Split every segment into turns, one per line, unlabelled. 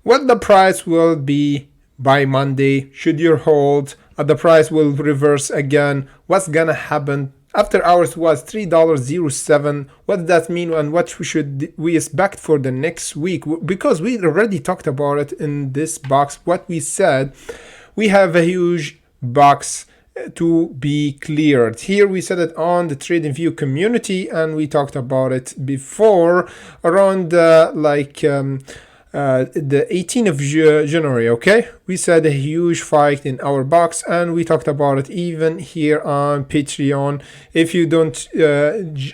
what the price will be by Monday. Should you hold? The price will reverse again. What's gonna happen? After hours was $3.07. What does that mean, and what should we expect for the next week? Because we already talked about it in this box. What we said, we have a huge box to be cleared. Here we said it on the TradingView community, and we talked about it before around the 18th of January, okay? We said a huge fight in our box, and we talked about it even here on Patreon. If you don't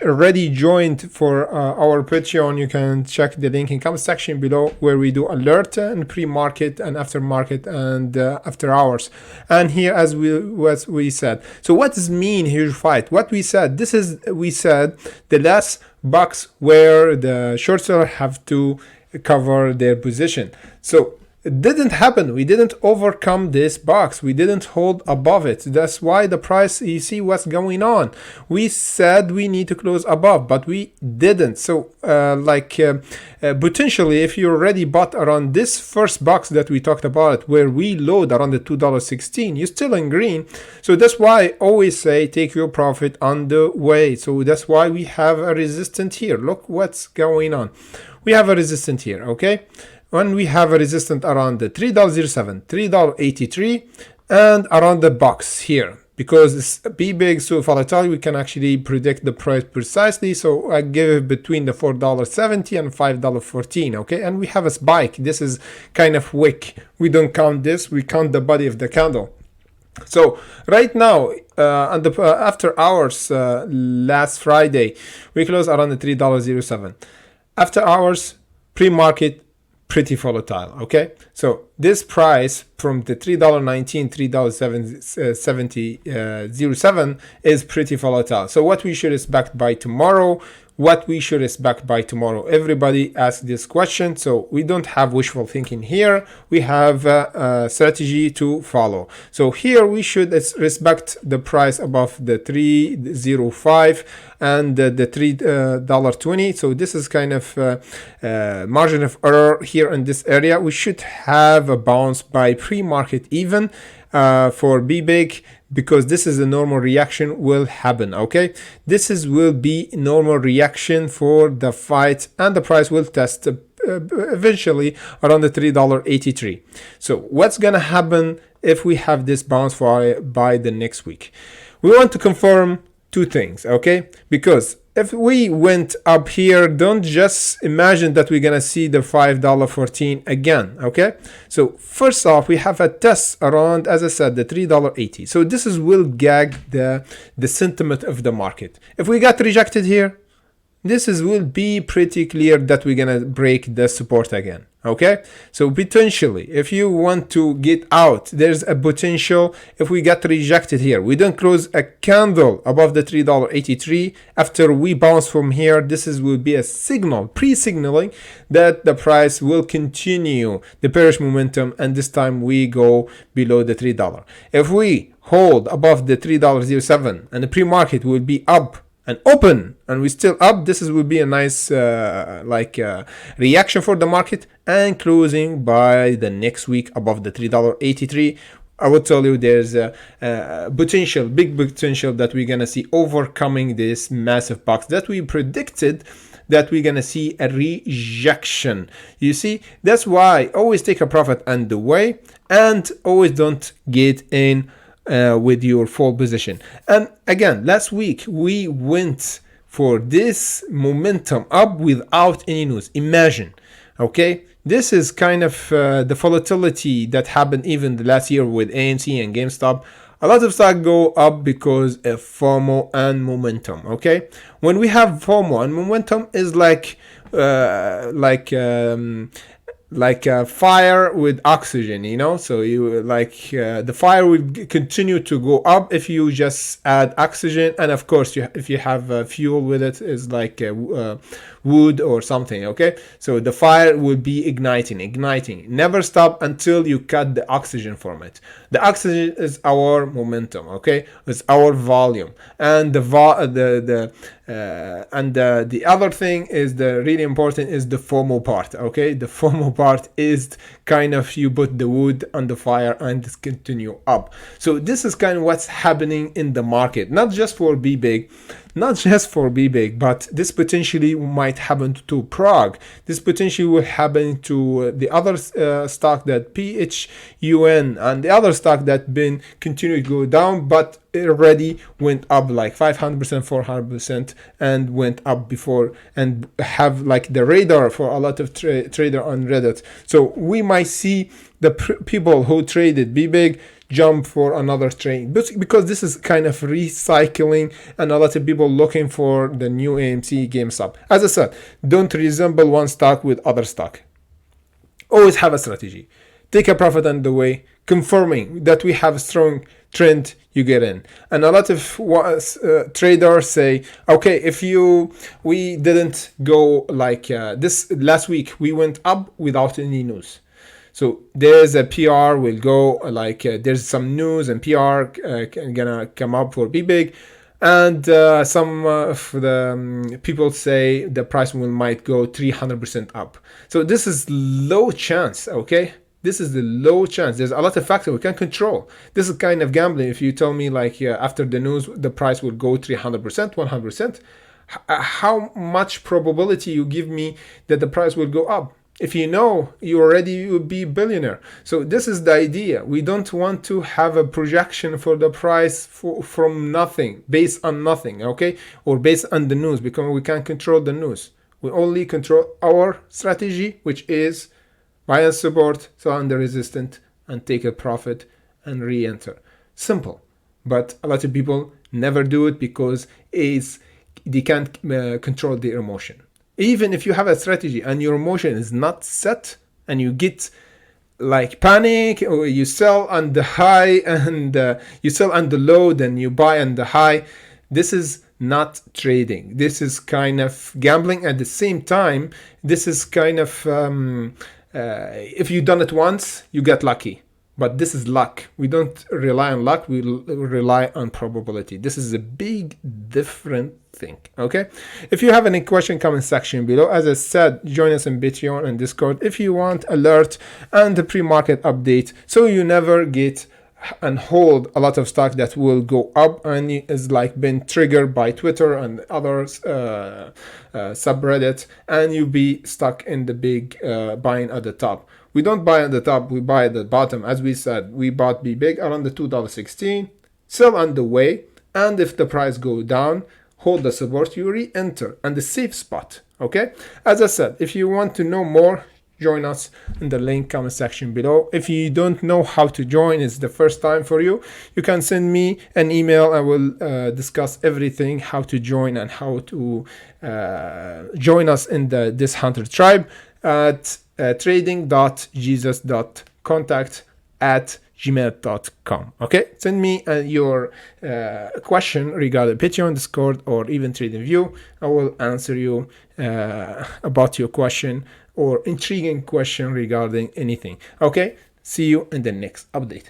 already joined for our Patreon, you can check the link in comment section below, where we do alert and pre-market and after-market and after hours. And here, as we said, so what does mean huge fight? What we said, we said the last box where the short seller have to cover their position. So it didn't happen. We didn't overcome this box. We didn't hold above it. That's why the price, you see what's going on. We said we need to close above, but we didn't. So potentially, if you already bought around this first box that we talked about, where we load around the $2.16, you're still in green. So that's why I always say take your profit on the way. So that's why we have a resistance here. Look what's going on. We have a resistance here, okay? When we have a resistance around the $3.07, $3.83, and around the box here. Because it's Bbig, so volatile, we can actually predict the price precisely. So I give it between the $4.70 and $5.14, okay? And we have a spike. This is kind of wick. We don't count this, we count the body of the candle. So right now, after hours last Friday, we closed around the $3.07. After hours, pre-market, pretty volatile, okay? So this price from the $3.19, $3.07 is pretty volatile. So what we should expect by tomorrow, everybody asks this question. So we don't have wishful thinking here. We have a strategy to follow. So here we should respect the price above the $3.05 and the $3.20. So this is kind of margin of error here in this area. We should have a bounce by pre-market even for Bbig, because this is a normal reaction will happen, okay? Will be normal reaction for the fight, and the price will test eventually around the $3.83. So what's gonna happen if we have this bounce by the next week? We want to confirm two things, okay? Because if we went up here, don't just imagine that we're gonna see the $5.14 again, okay? So first off, we have a test around, as I said, the $3.80. So this will gag the sentiment of the market. If we got rejected here, will be pretty clear that we're gonna break the support again, okay? So potentially, if you want to get out, there's a potential. If we get rejected here, we don't close a candle above the $3.83 after we bounce from here, will be a signal, pre-signaling that the price will continue the bearish momentum, and this time we go below the $3. If we hold above the $3.07 and the pre-market will be up and open, and we still up, will be a nice reaction for the market, and closing by the next week above the $3.83. I will tell you there's a potential, big potential, that we're gonna see overcoming this massive box that we predicted, that we're gonna see a rejection. You see, that's why always take a profit on the way, and always don't get in with your full position. And again, last week we went for this momentum up without any news. Imagine, okay? This is kind of the volatility that happened even the last year with AMC and GameStop. A lot of stocks go up because of FOMO and momentum, okay? When we have FOMO and momentum, is like a fire with oxygen, you know? So you the fire will continue to go up if you just add oxygen, and of course if you have fuel with it, is like wood or something, okay? So the fire will be igniting, never stop until you cut the oxygen from it. The oxygen is our momentum, okay? It's our volume, and the The other thing is the really important is the FOMO part. Okay, the FOMO part is kind of you put the wood on the fire and it's continue up. So this is kind of what's happening in the market, not just for Bbig, but this potentially might happen to Prague. This potentially will happen to the other stock, that PHUN, and the other stock that been continued to go down, but it already went up like 500%, 400%, and went up before, and have like the radar for a lot of trader on Reddit. So we might see the people who traded Bbig jump for another trade, because this is kind of recycling, and a lot of people looking for the new AMC GameStop. As I said, don't resemble one stock with other stock. Always have a strategy. Take a profit on the way, confirming that we have a strong trend, you get in. And a lot of traders say, okay, if we didn't go like this last week, we went up without any news. So there's a PR will go like there's some news and PR gonna come up for Bbig, and some of the people say the price might go 300% up. So this is low chance, okay? This is the low chance. There's a lot of factors we can control. This is kind of gambling. If you tell me like after the news the price will go 300%, 100%, how much probability you give me that the price will go up? If you know, you already will be billionaire. So this is the idea. We don't want to have a projection for the price from nothing, based on nothing, okay? Or based on the news, because we can't control the news. We only control our strategy, which is buy and support, sell under resistance, and take a profit and re-enter. Simple. But a lot of people never do it because they can't control their emotion. Even if you have a strategy and your emotion is not set, and you get like panic, or you sell on the high and you sell on the low, then you buy on the high, this is not trading. This is kind of gambling. At the same time, this is kind of if you done it once, you get lucky. But this is luck. We don't rely on luck. We rely on probability. This is a big different thing. Okay. If you have any question, comment section below. As I said, join us in Patreon and Discord if you want alert and the pre-market update, so you never get and hold a lot of stock that will go up and is like been triggered by Twitter and others subreddit, and you be stuck in the big buying at the top. We don't buy at the top, we buy at the bottom. As we said, we bought Bbig around the $2.16, sell on the way, and if the price go down, hold the support, you re-enter on the safe spot. Okay. As I said, if you want to know more, join us in the link comment section below. If you don't know how to join, it's the first time for you, you can send me an email. I will discuss everything, how to join and how to join us in this hunter tribe at trading.jesus.contact@gmail.com. Okay, send me your question regarding Patreon, Discord, or even TradingView. I will answer you about your question or intriguing question regarding anything. Okay, see you in the next update.